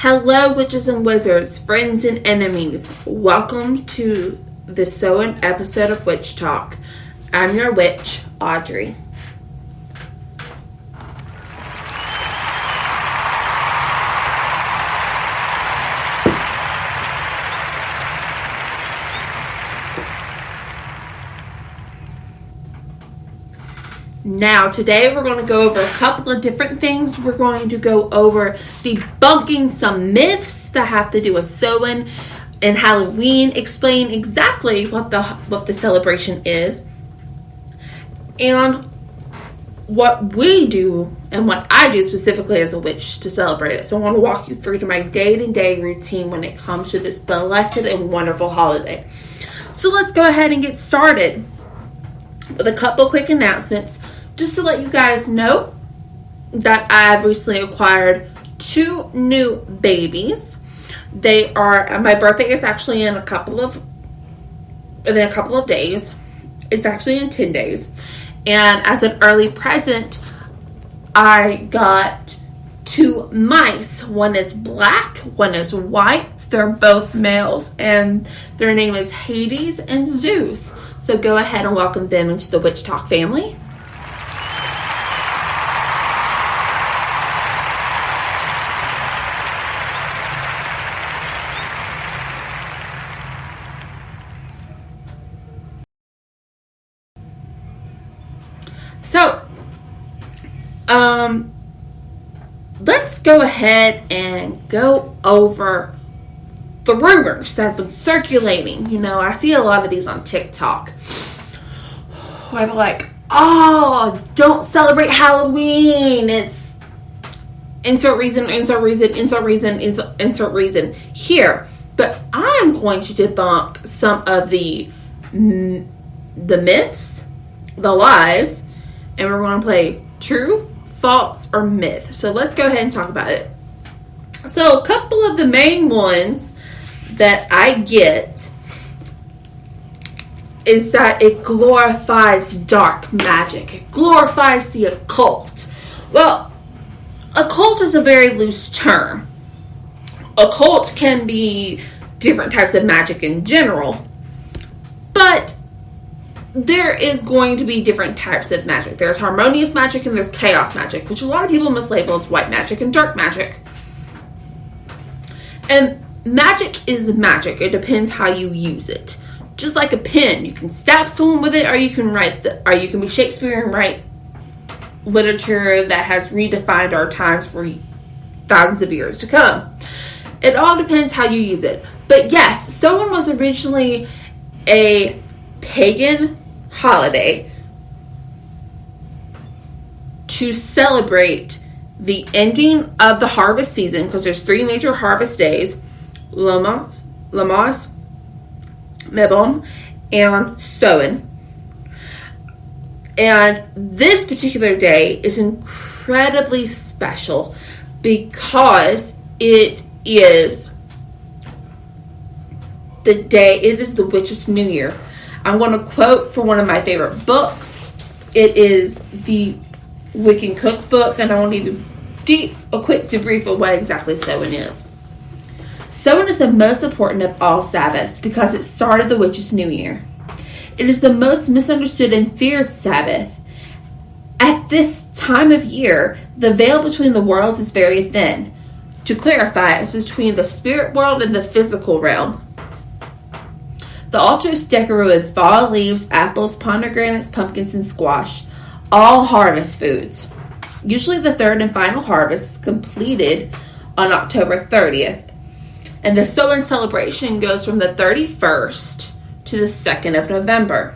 Hello, witches and wizards, friends and enemies. Welcome to the Samhain episode of Witch Talk. I'm your witch, Audrey. Now, today we're going to go over a couple of different things. We're going to go over debunking some myths that have to do with Samhain and Halloween, explain exactly what the celebration is, and what we do and what I do specifically as a witch to celebrate it. So I want to walk you through my day-to-day routine when it comes to this blessed and wonderful holiday. So let's go ahead and get started with a couple quick announcements. Just to let you guys know that I've recently acquired 2 new babies. My birthday is actually in a couple of days. It's actually in 10 days. And as an early present, I got 2 mice. One is black, one is white. They're both males, and their name is Hades and Zeus. So go ahead and welcome them into the Witch Talk family. So, let's go ahead and go over the rumors that have been circulating. You know, I see a lot of these on TikTok where they're like, oh, don't celebrate Halloween. It's insert reason here. But I'm going to debunk some of the myths, the lies, and we're going to play true, false, or myth. So let's go ahead and talk about it. So a couple of the main ones that I get is that it glorifies dark magic. It glorifies the occult. Well, occult is a very loose term. Occult can be different types of magic in general, but there is going to be different types of magic. There's harmonious magic and there's chaos magic, which a lot of people mislabel as white magic and dark magic. And magic is magic. It depends how you use it. Just like a pen, you can stab someone with it, or you can be Shakespeare and write literature that has redefined our times for thousands of years to come. It all depends how you use it. But yes, Samhain was originally a pagan holiday to celebrate the ending of the harvest season, because there's 3 major harvest days: Lammas, Mebon, and Samhain. And this particular day is incredibly special because it is the Witch's New Year. I'm going to quote from one of my favorite books. It is the Wiccan Cookbook, and I want to give a quick debrief of what exactly Samhain is. Samhain is the most important of all Sabbaths because it started the Witch's New Year. It is the most misunderstood and feared Sabbath. At this time of year, the veil between the worlds is very thin. To clarify, it's between the spirit world and the physical realm. The altar is decorated with fall leaves, apples, pomegranates, pumpkins, and squash, all harvest foods. Usually the third and final harvest is completed on October 30th. And the Samhain celebration goes from the 31st to the 2nd of November.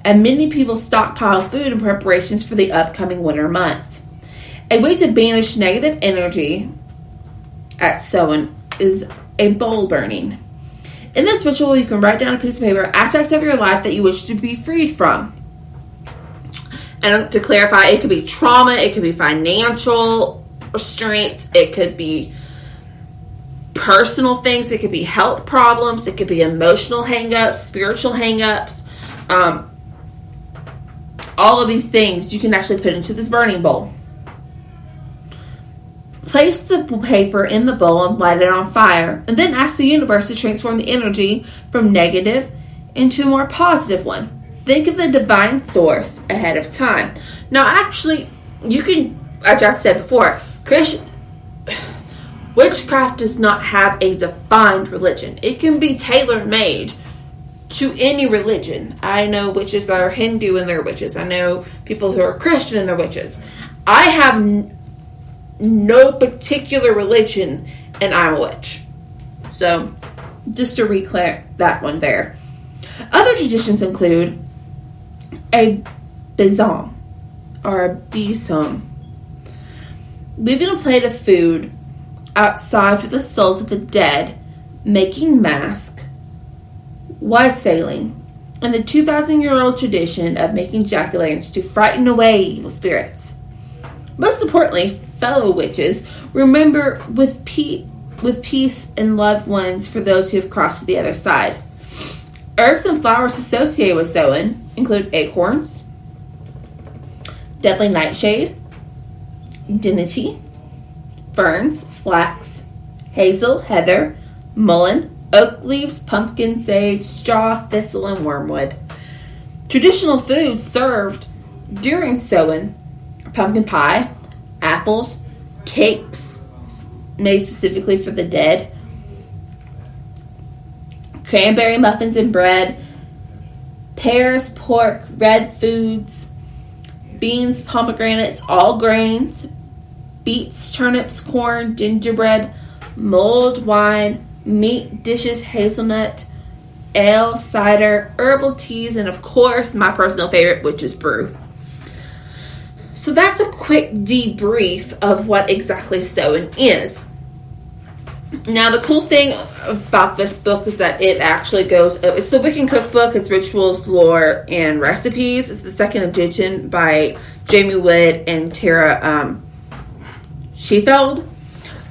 And many people stockpile food in preparations for the upcoming winter months. A way to banish negative energy at Samhain is a bowl burning. In this ritual, you can write down a piece of paper aspects of your life that you wish to be freed from. And to clarify, it could be trauma, it could be financial restraints, it could be personal things, it could be health problems, it could be emotional hang-ups, spiritual hang-ups. All of these things you can actually put into this burning bowl. Place the paper in the bowl and light it on fire, and then ask the universe to transform the energy from negative into a more positive one. Think of the divine source ahead of time. Now, actually, you can, as I said before, witchcraft does not have a defined religion. It can be tailor-made to any religion. I know witches that are Hindu and they're witches. I know people who are Christian and they're witches. I have no particular religion and I'm a witch. So, just to reclear that one there. Other traditions include a besom or a besom, leaving a plate of food outside for the souls of the dead, making masks, wassailing, and the 2,000-year-old tradition of making jack-o'-lanterns to frighten away evil spirits. Most importantly, fellow witches, remember with peace and loved ones for those who have crossed to the other side. Herbs and flowers associated with Samhain include acorns, deadly nightshade, dignity, ferns, flax, hazel, heather, mullein, oak leaves, pumpkin, sage, straw, thistle, and wormwood. Traditional foods served during Samhain: pumpkin pie, apples, cakes made specifically for the dead, cranberry muffins and bread, pears, pork, red foods, beans, pomegranates, all grains, beets, turnips, corn, gingerbread, mulled wine, meat dishes, hazelnut, ale, cider, herbal teas, and of course, my personal favorite, which is brew. So that's a quick debrief of what exactly Samhain is. Now, the cool thing about this book is that it actually goes, it's the Wiccan Cookbook, it's rituals, lore, and recipes. It's the second edition by Jamie Wood and Tara Sheffield.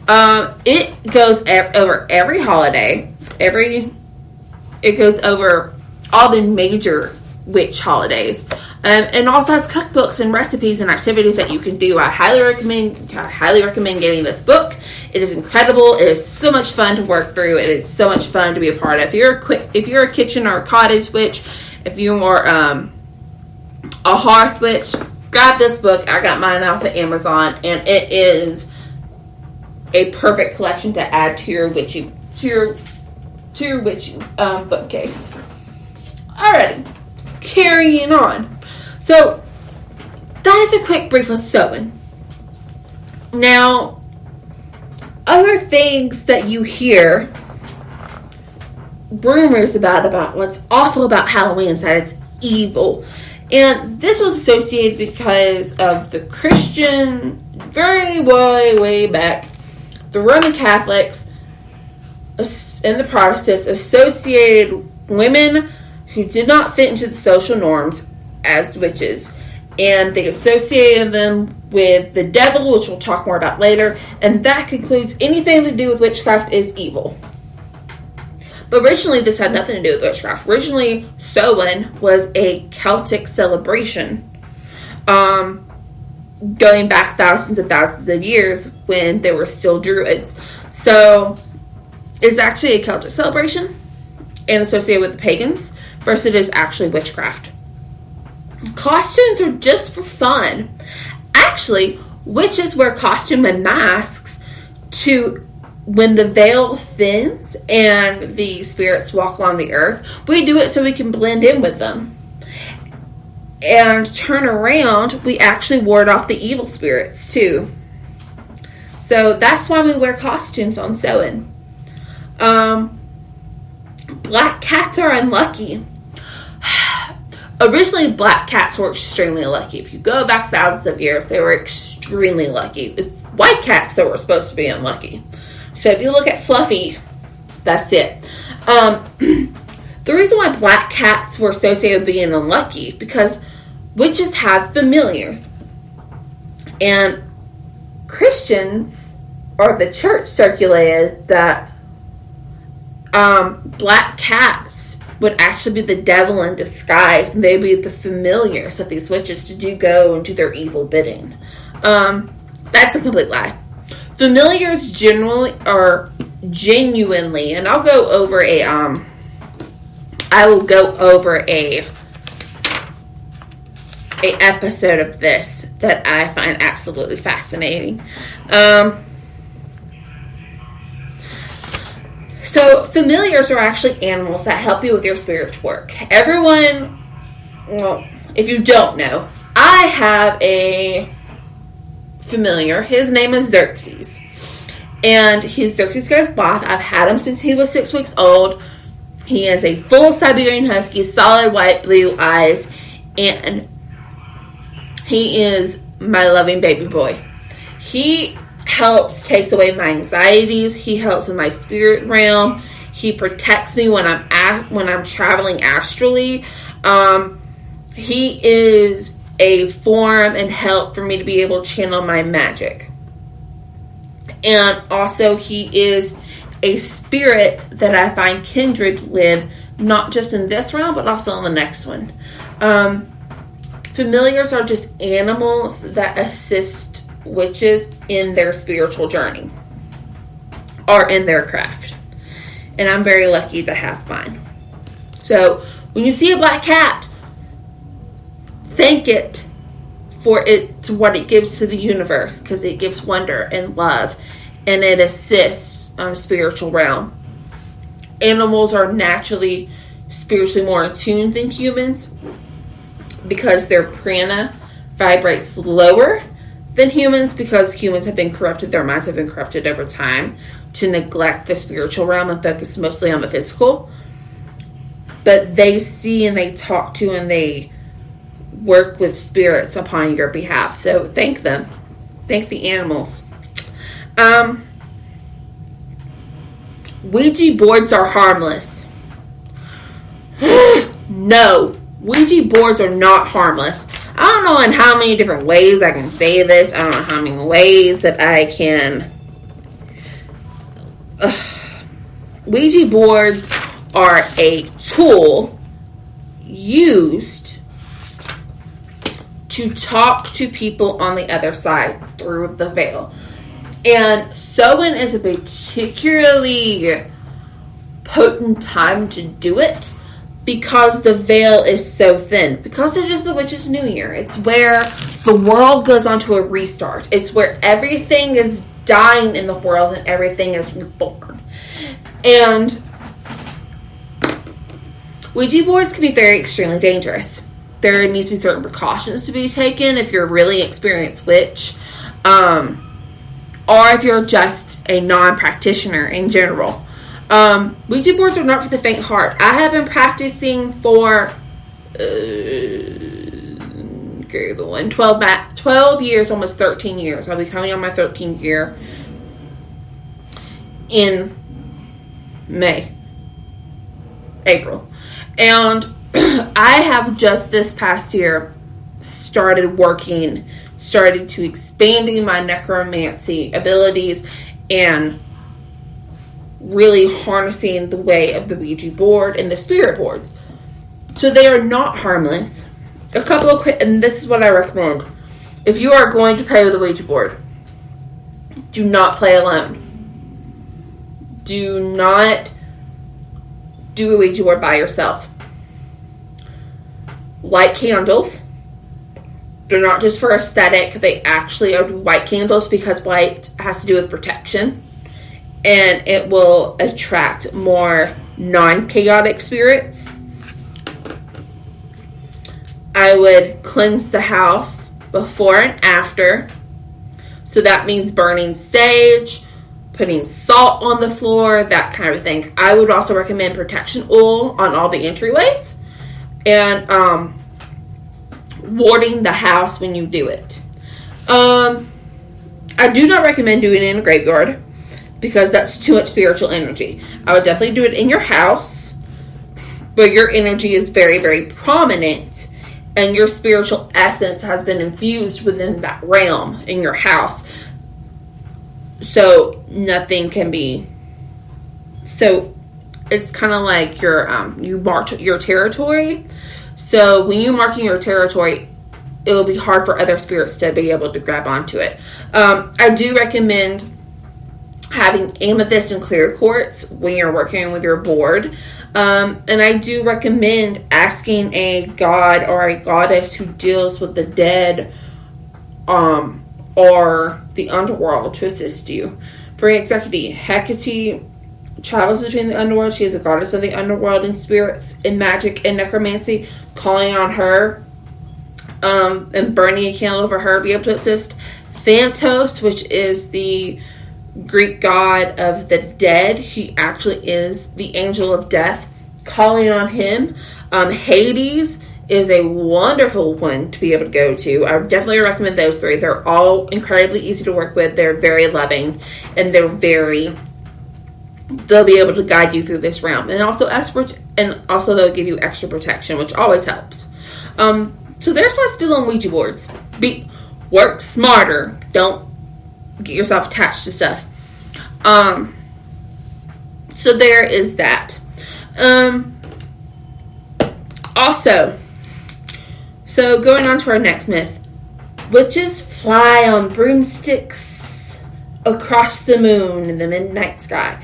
It goes over every holiday, it goes over all the major witch holidays, and also has cookbooks and recipes and activities that you can do. I highly recommend getting this book. It is incredible. It is so much fun to work through. It is so much fun to be a part of. If you're a kitchen or a cottage witch, if you're more a hearth witch, grab this book. I got mine off of Amazon, and it is a perfect collection to add to your witchy bookcase. Alrighty, carrying on. So that is a quick brief of Samhain. Now, other things that you hear rumors about what's awful about Halloween is that it's evil. And this was associated because of the Christian, very way back, the Roman Catholics and the Protestants associated women who did not fit into the social norms as witches. And they associated them with the devil, which we'll talk more about later. And that concludes anything to do with witchcraft is evil. But originally, this had nothing to do with witchcraft. Originally, Samhain was a Celtic celebration, going back thousands and thousands of years when there were still Druids. So, it's actually a Celtic celebration and associated with the pagans, versus it is actually witchcraft. Costumes are just for fun. Actually, witches wear costume and masks to when the veil thins and the spirits walk along the earth. We do it so we can blend in with them. And turn around, we actually ward off the evil spirits too. So that's why we wear costumes on Samhain. Black cats are unlucky. Originally, black cats were extremely unlucky. If you go back thousands of years, they were extremely lucky. It's white cats that were supposed to be unlucky. So if you look at Fluffy, that's it. The reason why black cats were associated with being unlucky, because witches have familiars. And Christians, or the church, circulated that black cats would actually be the devil in disguise, and they'd be the familiars of these witches to go and do their evil bidding. That's a complete lie. Familiars generally are genuinely, and I will go over a episode of this that I find absolutely fascinating. So familiars are actually animals that help you with your spiritual work. Everyone, well, if you don't know, I have a familiar. His name is Xerxes. And he's Xerxes goes Both. I've had him since he was 6 weeks old. He is a full Siberian Husky, solid white, blue eyes, and he is my loving baby boy. He takes away my anxieties. He helps in my spirit realm. He protects me when I'm traveling astrally. He is a form and help for me to be able to channel my magic. And also he is a spirit that I find kindred with, not just in this realm, but also in the next one. Familiars are just animals that assist witches in their spiritual journey or in their craft. And I'm very lucky to have mine. So when you see a black cat, thank it for what it gives to the universe, because it gives wonder and love, and it assists on a spiritual realm. Animals are naturally spiritually more attuned than humans because their prana vibrates lower than humans, because humans have been corrupted, their minds have been corrupted over time to neglect the spiritual realm and focus mostly on the physical. But they see and they talk to and they work with spirits upon your behalf. So thank them. Thank the animals. Ouija boards are harmless. No, Ouija boards are not harmless. I don't know in how many different ways I can say this. I don't know how many ways that I can. Ouija boards are a tool used to talk to people on the other side through the veil. And Samhain is a particularly potent time to do it because the veil is so thin. Because it is the Witch's New Year. It's where the world goes on to a restart. It's where everything is dying in the world and everything is reborn. And Ouija boards can be very extremely dangerous. There needs to be certain precautions to be taken if you're a really experienced witch. Or if you're just a non-practitioner in general. Ouija boards are not for the faint heart. I have been practicing for 12 years, almost 13 years. I'll be coming on my 13th year in April. And I have just this past year started to expanding my necromancy abilities and really harnessing the way of the Ouija board and the spirit boards. So they are not harmless. And this is what I recommend. If you are going to play with a Ouija board, do not play alone. Do not do a Ouija board by yourself. Light candles. They're not just for aesthetic. They actually are white candles because white has to do with protection. And it will attract more non-chaotic spirits. I would cleanse the house before and after. So that means burning sage, putting salt on the floor, that kind of thing. I would also recommend protection oil on all the entryways. And warding the house when you do it. I do not recommend doing it in a graveyard because that's too much spiritual energy. I would definitely do it in your house where your energy is very, very prominent and your spiritual essence has been infused within that realm in your house. So nothing can be. So it's kind of like you mark your territory. So when you marking your territory, it will be hard for other spirits to be able to grab onto it. I do recommend having amethyst and clear quartz when you're working with your board. And I do recommend asking a god or a goddess who deals with the dead or the underworld to assist you. For example, Hecate travels between the underworld. She is a goddess of the underworld and spirits and magic and necromancy. Calling on her and burning a candle over her be able to assist. Thanatos, which is the Greek god of the dead. He actually is the angel of death. Calling on him. Hades is a wonderful one to be able to go to. I would definitely recommend those three. They're all incredibly easy to work with. They're very loving, and they'll be able to guide you through this realm. And also they'll give you extra protection, which always helps. So there's my spiel on Ouija boards. Work smarter. Don't get yourself attached to stuff. So there is that. Also, so going on to our next myth. Witches fly on broomsticks across the moon in the midnight sky.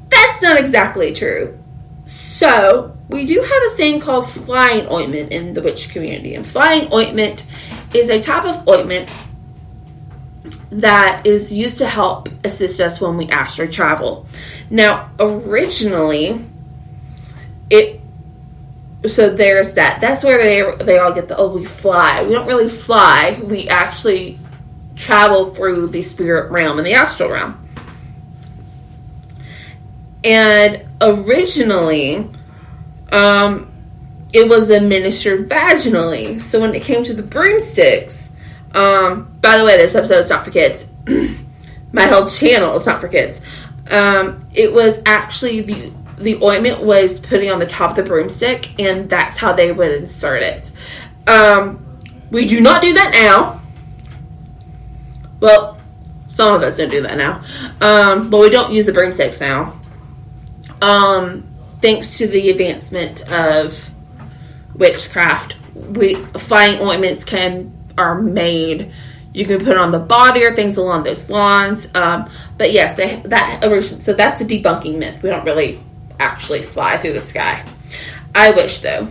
That's not exactly true. So, we do have a thing called flying ointment in the witch community. And flying ointment is a type of ointment that is used to help assist us when we astral travel. Now, originally, so there's that. That's where they all get we fly. We don't really fly. We actually travel through the spirit realm and the astral realm. And originally, it was administered vaginally. So when it came to the broomsticks, by the way, this episode is not for kids. My whole channel is not for kids. It was actually the ointment was putting on the top of the broomstick, and that's how they would insert it. We do not do that now. Well, some of us don't do that now. But we don't use the broomsticks now. Thanks to the advancement of witchcraft, flying ointments are made. You can put it on the body or things along those lines. But yes, so that's a debunking myth. We don't really actually fly through the sky. I wish, though.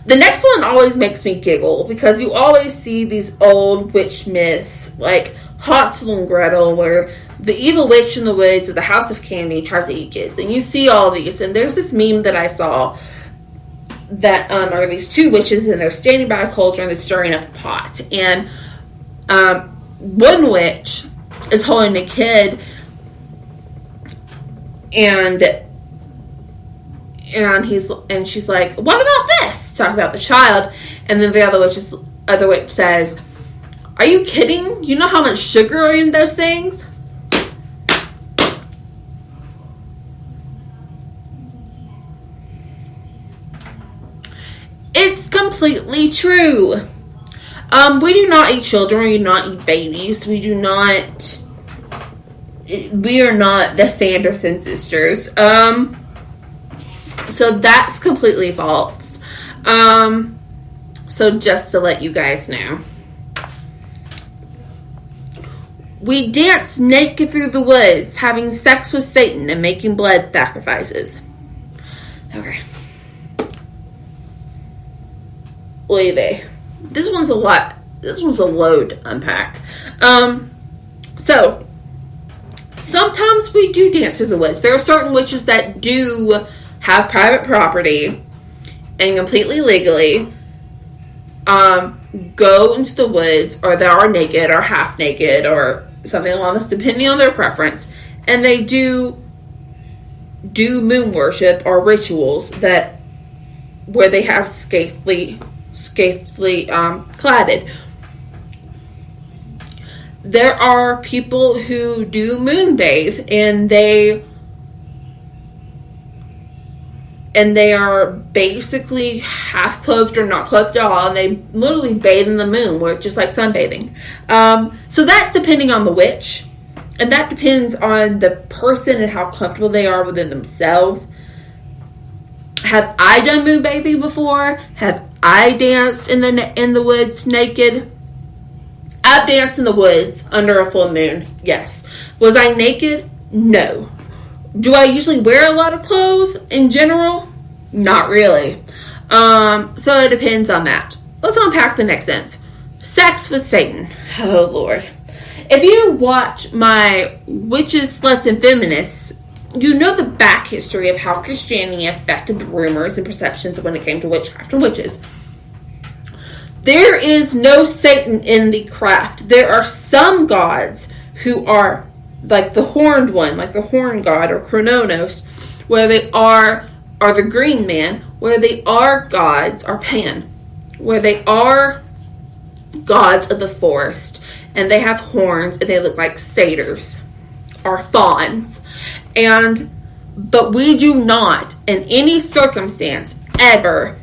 The next one always makes me giggle because you always see these old witch myths like Hansel and Gretel, where the evil witch in the woods of the house of candy tries to eat kids. And you see all these. And there's this meme that I saw that are these two witches, and they're standing by a cauldron and they're stirring up a pot. And one witch is holding a kid, and she's like, "What about this?" Talk about the child. And then the other witch says, "Are you kidding? You know how much sugar are in those things?" It's completely true. We do not eat children. We do not eat babies. We are not the Sanderson sisters. So that's completely false. So just to let you guys know. We dance naked through the woods, having sex with Satan and making blood sacrifices. Okay. Oy. This one's a lot. This one's a load to unpack. So, sometimes we do dance through the woods. There are certain witches that do have private property and completely legally go into the woods, or they are naked or half naked or something along this, depending on their preference, and they do moon worship or rituals where they have scantily cladded. There are people who do moon bathe, and they are basically half clothed or not clothed at all, and they literally bathe in the moon, where it's just like sunbathing. So that's depending on the witch, and that depends on the person and how comfortable they are within themselves. Have I done moon bathing before? Have I danced in the woods naked? I've danced in the woods under a full moon. Yes. Was I naked? No. Do I usually wear a lot of clothes in general? Not really. So it depends on that. Let's unpack the next sentence. Sex with Satan. Oh, Lord. If you watch my Witches, Sluts, and Feminists, you know the back history of how Christianity affected the rumors and perceptions when it came to witchcraft and witches. There is no Satan in the craft. There are some gods who are like the horned one, like the horn god or Chronos, where they are the green man, where they are gods, or Pan, where they are gods of the forest, and they have horns, and they look like satyrs or fawns. But we do not, in any circumstance, ever,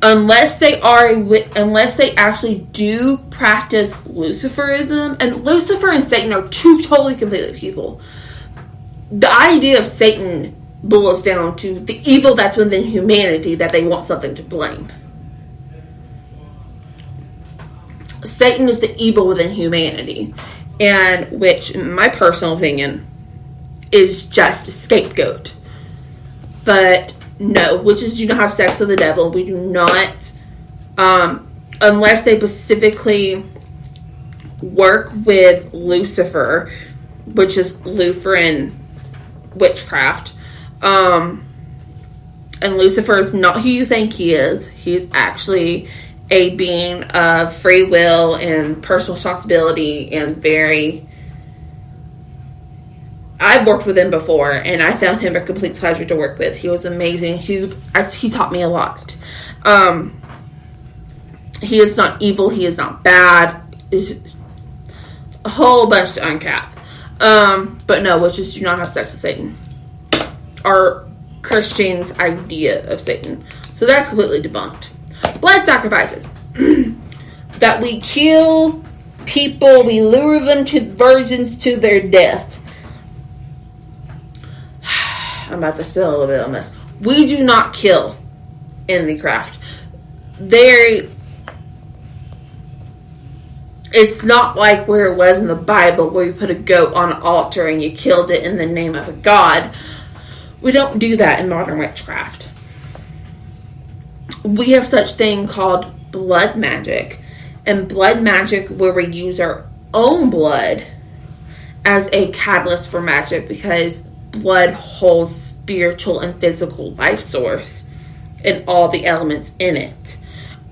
unless they actually do practice Luciferism, and Lucifer and Satan are two totally completely people. The idea of Satan boils down to the evil that's within humanity that they want something to blame. Satan is the evil within humanity, and which, in my personal opinion, is just a scapegoat. But no, witches do not have sex with the devil. We do not, unless they specifically work with Lucifer, which is Lutheran witchcraft. And Lucifer is not who you think he is. He's actually a being of free will and personal responsibility, and I've worked with him before, and I found him a complete pleasure to work with. He was amazing. He taught me a lot. He is not evil. He is not bad. It's a whole bunch to uncap. But no, witches do not have sex with Satan. Our Christians' idea of Satan. So that's completely debunked. Blood sacrifices. That we kill people, we lure them to virgins to their death. I'm about to spill a little bit on this. We do not kill in the craft. It's not like where it was in the Bible, where you put a goat on an altar and you killed it in the name of a god. We don't do that in modern witchcraft. We have such thing called blood magic. And blood magic, where we use our own blood as a catalyst for magic, because blood holds spiritual and physical life source and all the elements in it.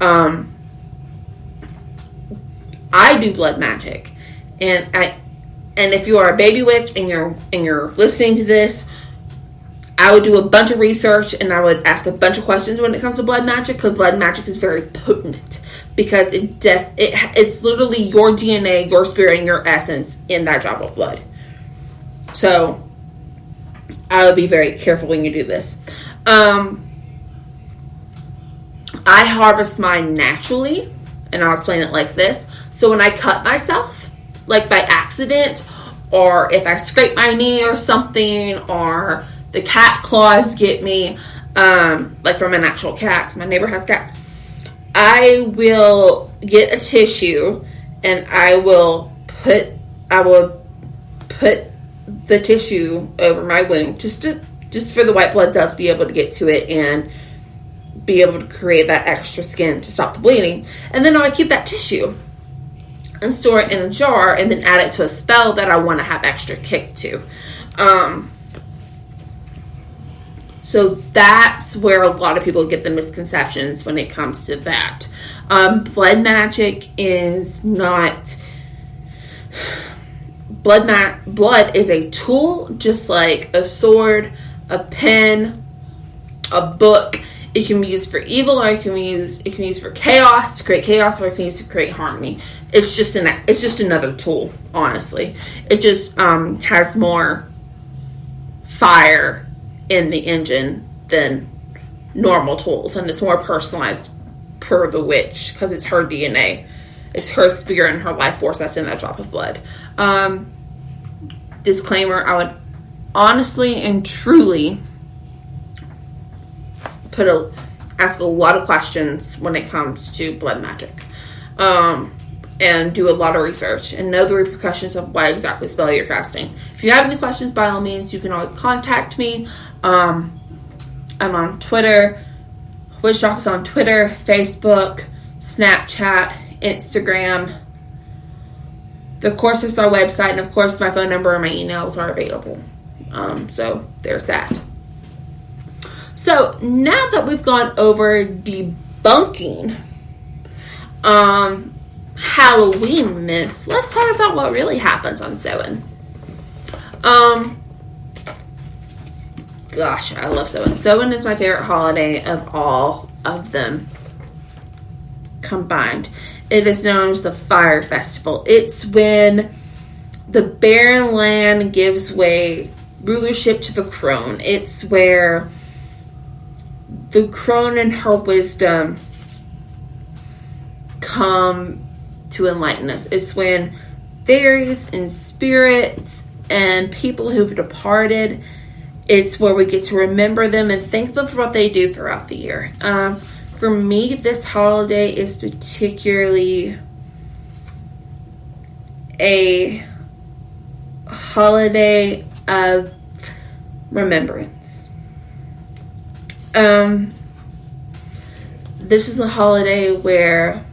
I do blood magic, and if you are a baby witch and you're listening to this, I would do a bunch of research and I would ask a bunch of questions when it comes to blood magic, because blood magic is very potent, because it's literally your DNA, your spirit, and your essence in that drop of blood. So I would be very careful when you do this. I harvest mine naturally, and I'll explain it like this. So when I cut myself, like by accident, or if I scrape my knee or something, or the cat claws get me, like from an actual cat, 'cause my neighbor has cats, I will get a tissue and I will put the tissue over my wound just for the white blood cells to be able to get to it and be able to create that extra skin to stop the bleeding. And then I keep that tissue and store it in a jar, and then add it to a spell that I want to have extra kick to. So that's where a lot of people get the misconceptions when it comes to that. Blood magic is not... Blood is a tool, just like a sword, a pen, a book. It can be used for evil, or it can be used for chaos, to create chaos, or it can be used to create harmony. It's just another tool, honestly. It just has more fire in the engine than normal tools, and it's more personalized per the witch, because it's her DNA. It's her spirit and her life force that's in that drop of blood. Disclaimer, I would honestly and truly ask a lot of questions when it comes to blood magic. and do a lot of research and know the repercussions of what exactly spell you're casting. If you have any questions, by all means, you can always contact me. I'm on Twitter. Witch Talk is on Twitter, Facebook, Snapchat, Instagram. Of course, there's our website, and of course, my phone number and my emails are available. So there's that. So now that we've gone over debunking Halloween myths, let's talk about what really happens on Samhain. Gosh, I love Samhain. Samhain is my favorite holiday of all of them combined. It is known as the Fire Festival. It's when the barren land gives way rulership to the crone. It's where the crone and her wisdom come to enlighten us. It's when fairies and spirits and people who've departed, it's where we get to remember them and thank them for what they do throughout the year. For me, this holiday is particularly a holiday of remembrance. This is a holiday where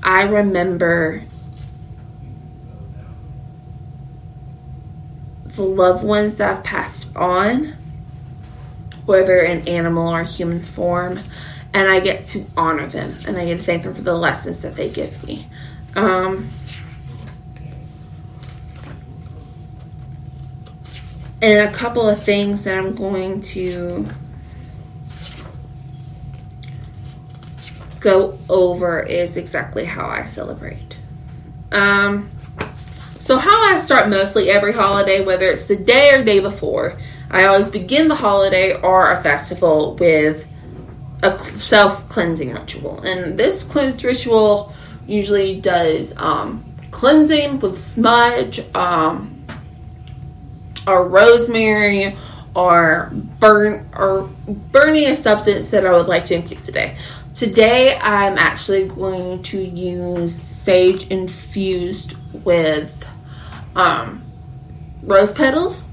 I remember the loved ones that I've passed on, whether in animal or human form, and I get to honor them, and I get to thank them for the lessons that they give me. And a couple of things that I'm going to go over is exactly how I celebrate. So how I start mostly every holiday, whether it's the day or day before, I always begin the holiday or a festival with a self-cleansing ritual. And this cleanse ritual usually does cleansing with smudge, or rosemary, or burning a substance that I would like to infuse today. Today, I'm actually going to use sage infused with rose petals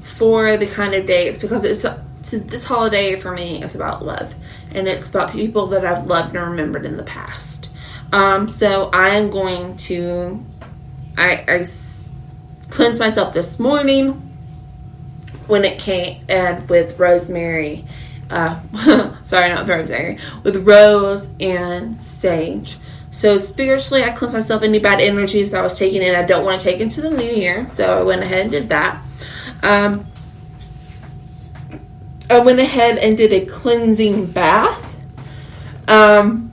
for the kind of day. It's because this holiday for me is about love, and it's about people that I've loved and remembered in the past. So I am going to I cleansed myself this morning when it came and with rosemary. Sorry, not rosemary. With rose and sage. So spiritually, I cleansed myself any bad energies that I was taking in. I don't want to take into the new year, so I went ahead and did that. I went ahead and did a cleansing bath. And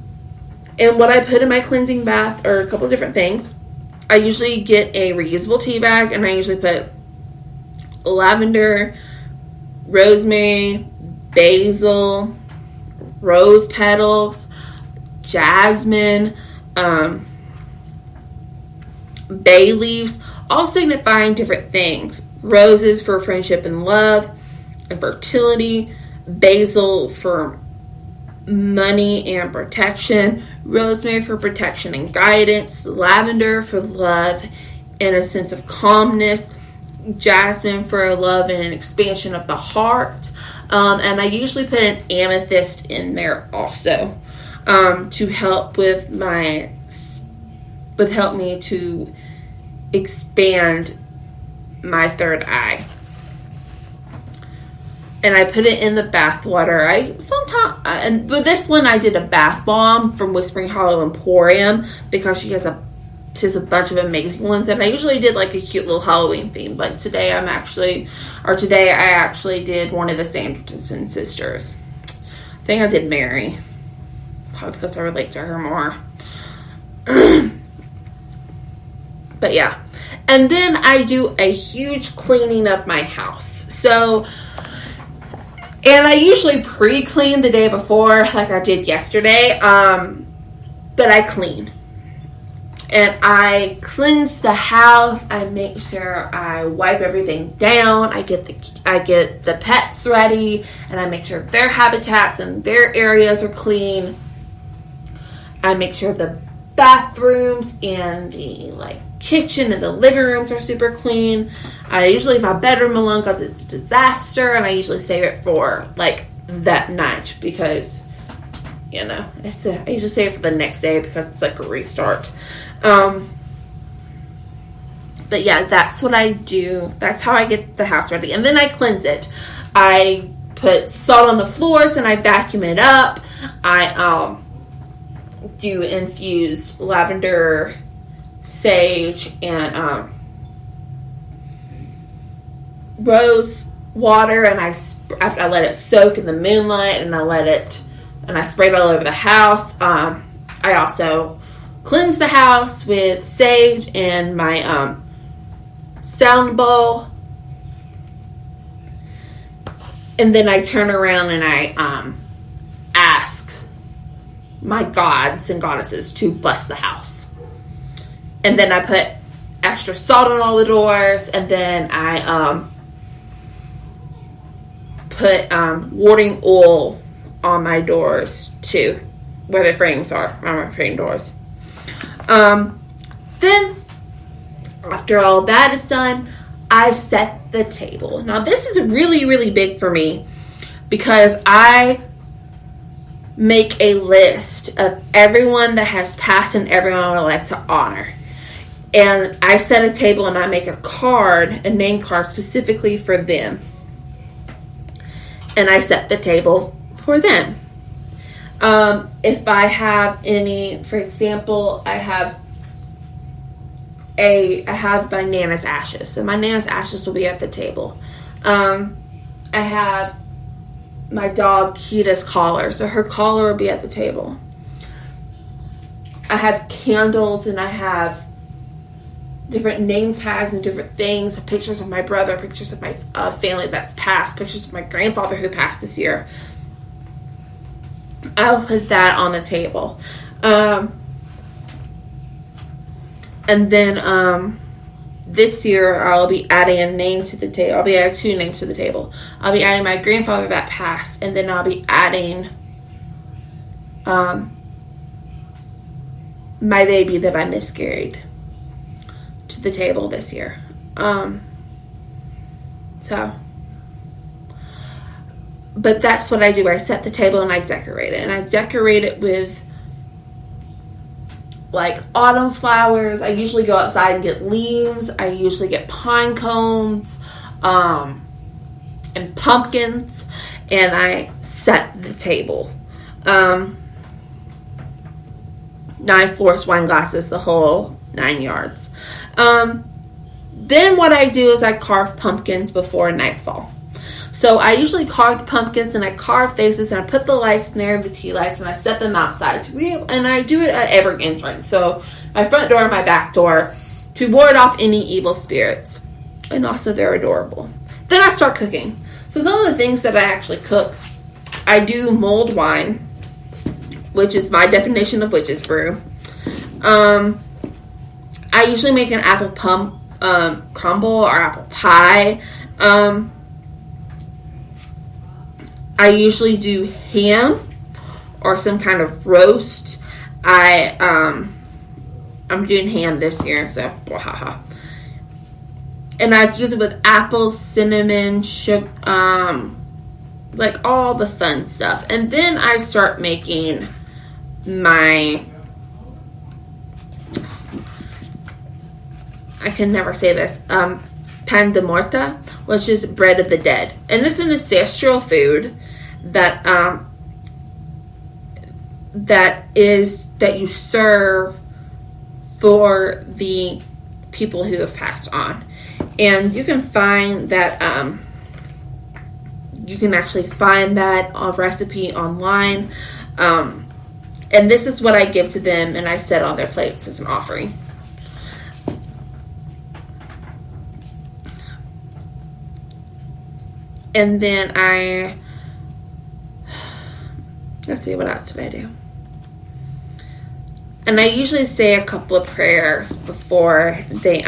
what I put in my cleansing bath are a couple of different things. I usually get a reusable tea bag, and I usually put lavender, rosemary, basil, rose petals, jasmine, bay leaves, all signifying different things. Roses for friendship and love and fertility, basil for money and protection, rosemary for protection and guidance, lavender for love and a sense of calmness, jasmine for love and an expansion of the heart, and I usually put an amethyst in there also to help help me to expand my third eye. And I put it in the bath water. And with this one, I did a bath bomb from Whispering Hollow Emporium because she has a bunch of amazing ones. And I usually did like a cute little Halloween theme. But today I actually did one of the Sanderson sisters. I think I did Mary, probably because I relate to her more. But yeah. And then I do a huge cleaning of my house. And I usually pre-clean the day before, like I did yesterday, but I clean. And I cleanse the house. I make sure I wipe everything down. I get the pets ready, and I make sure their habitats and their areas are clean. I make sure the bathrooms and the kitchen and the living rooms are super clean. I usually leave my bedroom alone because it's a disaster, and I usually save it for that night because I usually save it for the next day because it's a restart. But yeah, that's what I do. That's how I get the house ready, and then I cleanse it. I put salt on the floors and I vacuum it up. I do infused lavender, sage, and rose water, and I let it soak in the moonlight, and I spray it all over the house. I also cleanse the house with sage and my sound bowl, and then I turn around and I ask my gods and goddesses to bless the house. And then I put extra salt on all the doors, and then I put warding oil on my doors too, where the frames are, on my frame doors. Then, after all that is done, I set the table. Now, this is really, really big for me because I make a list of everyone that has passed and everyone I would like to honor. And I set a table and I make a name card specifically for them. And I set the table for them. If I have any, for example, I have my Nana's ashes. So my Nana's ashes will be at the table. I have my dog Kita's collar. So her collar will be at the table. I have candles, and I have different name tags and different things, pictures of my brother, pictures of my family that's passed, pictures of my grandfather who passed this year. I'll put that on the table. And then this year I'll be adding a name to the table. I'll be adding 2 names to the table. I'll be adding my grandfather that passed, and then I'll be adding my baby that I miscarried to the table this year. But that's what I do. I set the table and I decorate it. And I decorate it with autumn flowers. I usually go outside and get leaves. I usually get pine cones and pumpkins. And I set the table. 9/4 wine glasses, the whole 9 yards. Then what I do is I carve pumpkins before nightfall. So I usually carve the pumpkins, and I carve faces, and I put the lights in there, the tea lights, and I set them outside. And I do it at every entrance. So my front door and my back door, to ward off any evil spirits. And also they're adorable. Then I start cooking. So some of the things that I actually cook, I do mulled wine, which is my definition of witch's brew. I usually make an apple crumble or apple pie. I usually do ham or some kind of roast. I'm doing ham this year, so wahaha. And I use it with apples, cinnamon, sugar, all the fun stuff. And then I start making my, I can never say this, pan de morta, which is bread of the dead. And it's an ancestral food that that you serve for the people who have passed on. And you can find that you can actually find that recipe online. And this is what I give to them, and I set on their plates as an offering. And then let's see, what else did I do? And I usually say a couple of prayers before they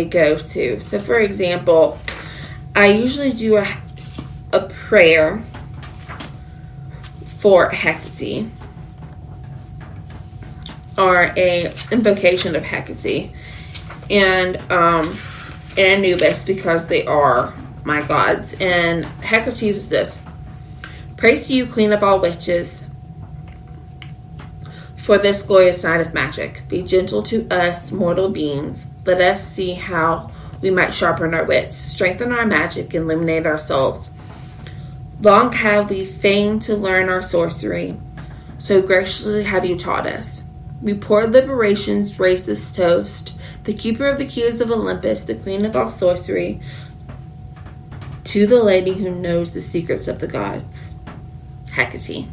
go to. So for example, I usually do a prayer for Hecate, or a invocation of Hecate, and Anubis, because they are my gods. And Hecate is this: praise to you, queen of all witches, for this glorious night of magic. Be gentle to us, mortal beings. Let us see how we might sharpen our wits, strengthen our magic, and illuminate our souls. Long have we feigned to learn our sorcery, so graciously have you taught us. We pour liberations, raise this toast, the keeper of the keys of Olympus, the queen of all sorcery, to the lady who knows the secrets of the gods, Hecate.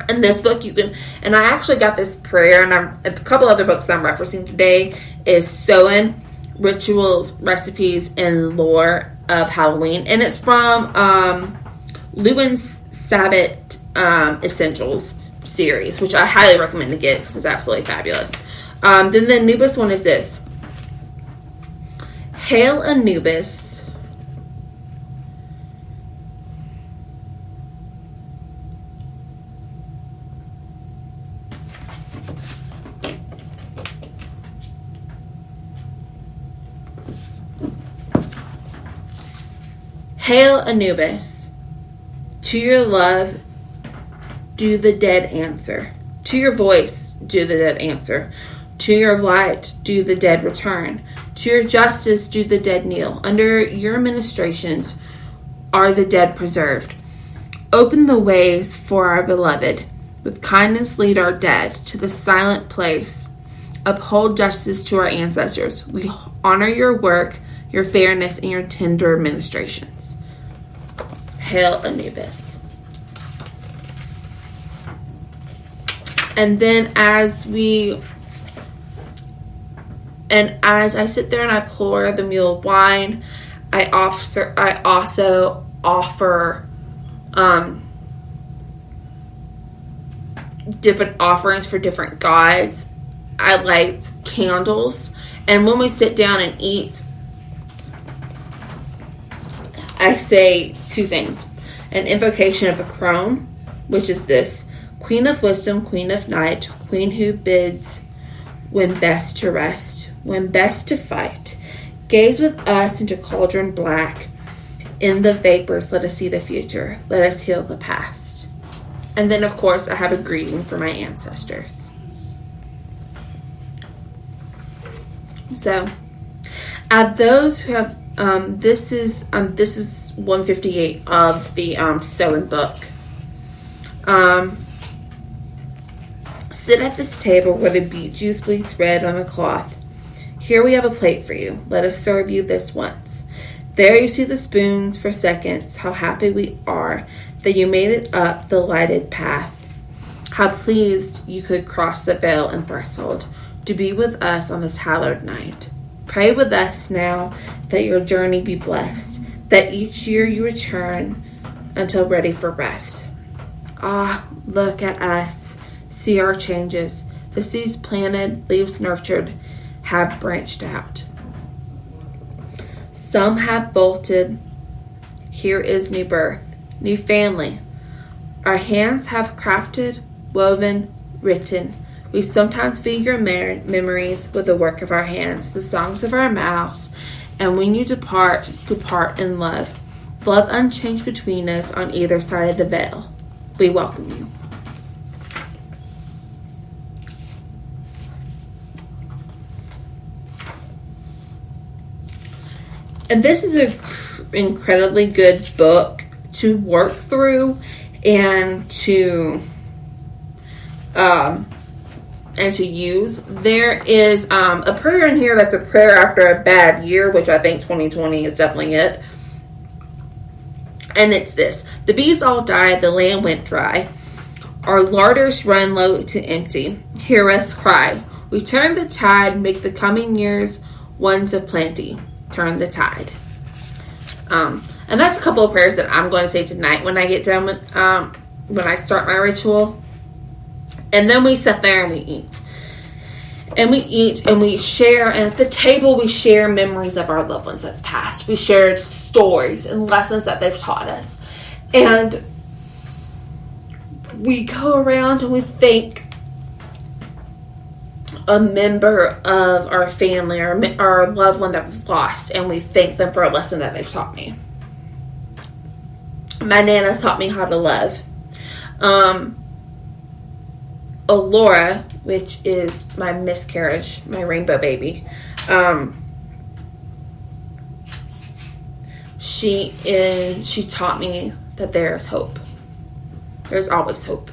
In this book, you can, and I actually got this prayer, and a couple other books that I'm referencing today is Samhain, Rituals, Recipes, and Lore of Halloween. And it's from Lewin's Sabbath Essentials series, which I highly recommend to get because it's absolutely fabulous. Then the Anubis one is this: Hail Anubis, Hail Anubis, to your love do the dead answer. To your voice do the dead answer. To your light do the dead return. To your justice do the dead kneel. Under your ministrations are the dead preserved. Open the ways for our beloved. With kindness lead our dead to the silent place. Uphold justice to our ancestors. We honor your work, your fairness, and your tender ministrations. Hail Anubis. And then as I sit there and I pour the mule wine, I also offer different offerings for different gods. I light candles, and when we sit down and eat, I say two things: an invocation of a crone, which is this: Queen of wisdom, queen of night, queen who bids when best to rest, when best to fight. Gaze with us into cauldron black. In the vapors, let us see the future. Let us heal the past. And then, of course, I have a greeting for my ancestors. So, those who have, this is 158 of the sewing book. Sit at this table where the beet juice bleeds red on the cloth. Here we have a plate for you. Let us serve you this once. There you see the spoons for seconds. How happy we are that you made it up the lighted path. How pleased you could cross the veil and threshold to be with us on this hallowed night. Pray with us now that your journey be blessed, that each year you return until ready for rest. Ah, look at us. See our changes. The seeds planted, leaves nurtured, have branched out. Some have bolted. Here is new birth, new family. Our hands have crafted, woven, written. We sometimes feed your memories with the work of our hands, the songs of our mouths. And when you depart in love. Love unchanged between us on either side of the veil. We welcome you. And this is an incredibly good book to work through and to use. There is a prayer in here that's a prayer after a bad year, which I think 2020 is definitely it. And it's this: the bees all died, the land went dry. Our larders run low to empty. Hear us cry. We turn the tide, make the coming years ones of plenty. Turn the tide. And that's a couple of prayers that I'm going to say tonight when I get done with, when I start my ritual. And then we sit there and we eat. And we eat and we share. And at the table, we share memories of our loved ones that's passed. We shared stories and lessons that they've taught us. And we go around and we thank a member of our family or our loved one that we've lost, and we thank them for a lesson that they've taught me. My Nana taught me how to love. Laura, which is my miscarriage, my rainbow baby, she taught me that there is hope. There's always hope.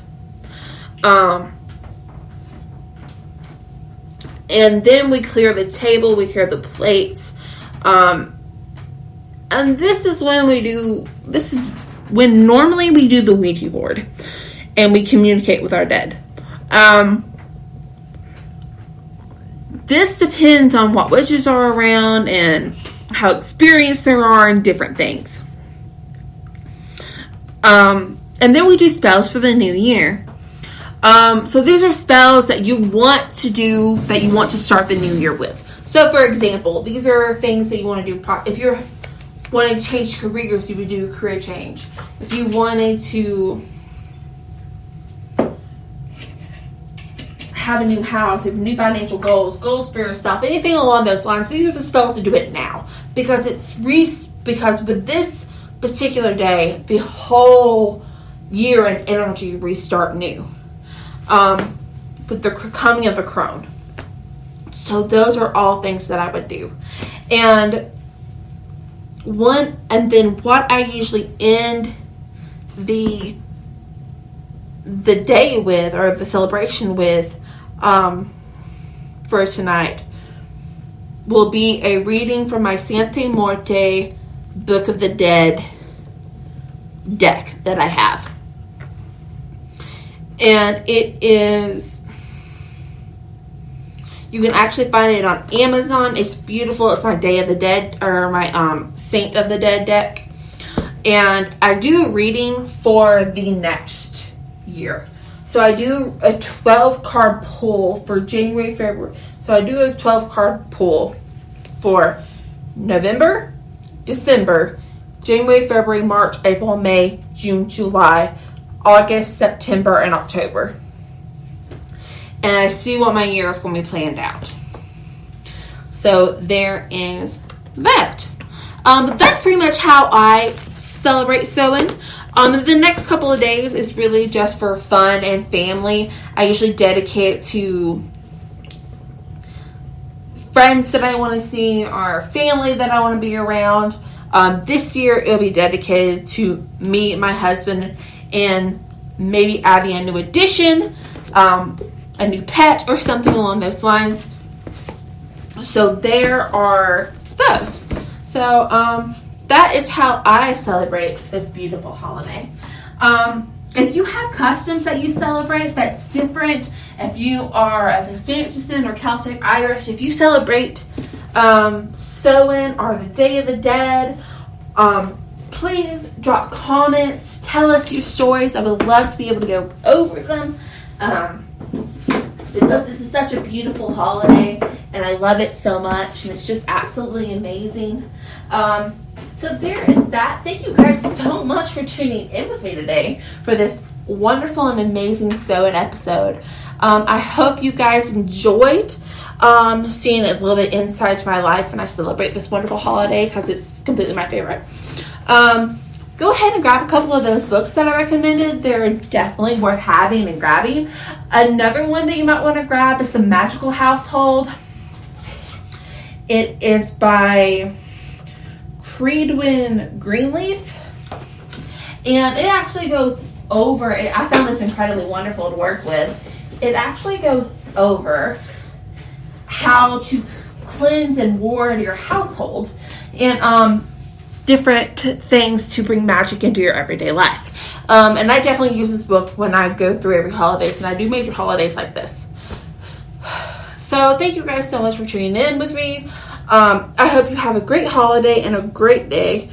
And then we clear the table, we clear the plates. And this is when normally we do the Ouija board and we communicate with our dead. This depends on what witches are around and how experienced there are in different things. And then we do spells for the new year. So these are spells that you want to do, that you want to start the new year with. So for example, these are things that you want to do. If you're wanting to change careers, you would do a career change. If you wanted to have a new house, have new financial goals for yourself, anything along those lines, these are the spells to do it now. Because with this particular day, the whole year and energy restart new. With the coming of the crone. So those are all things that I would do. And then what I usually end the day with, or the celebration with, for tonight, will be a reading from my Sante Morte Book of the Dead deck that I have. And it is, you can actually find it on Amazon. It's beautiful. It's my Day of the Dead, or my Saint of the Dead deck. And I do a reading for the next year. So I do a 12-card pull for January, February. So I do a 12-card pull for November, December, January, February, March, April, May, June, July, August, September, and October. And I see what my year is going to be planned out. So there is that. But that's pretty much how I celebrate Samhain. The next couple of days is really just for fun and family. I usually dedicate it to friends that I want to see, or family that I want to be around. This year it'll be dedicated to me, my husband, and maybe adding a new addition, a new pet, or something along those lines. So there are those. So that is how I celebrate this beautiful holiday. If you have customs that you celebrate that's different, if you are of Hispanic descent or Celtic, Irish, if you celebrate Samhain or the Day of the Dead, please drop comments, tell us your stories. I would love to be able to go over them, because this is such a beautiful holiday and I love it so much, and it's just absolutely amazing. So there is that. Thank you guys so much for tuning in with me today for this wonderful and amazing Samhain episode. I hope you guys enjoyed seeing a little bit inside my life when I celebrate this wonderful holiday, because it's completely my favorite. Go ahead and grab a couple of those books that I recommended. They're definitely worth having and grabbing. Another one that you might want to grab is The Magical Household. It is by Creedwin Greenleaf. And it actually goes over, I found this incredibly wonderful to work with. It actually goes over how to cleanse and ward your household, and different things to bring magic into your everyday life. And I definitely use this book when I go through every holidays, and I do major holidays like this. So thank you guys so much for tuning in with me. I hope you have a great holiday and a great day.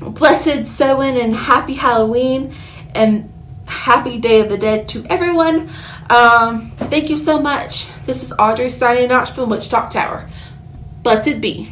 Blessed Samhain and happy Halloween and happy Day of the Dead to everyone. Thank you so much. This is Audrey signing out from Witch Talk Tower. Blessed be.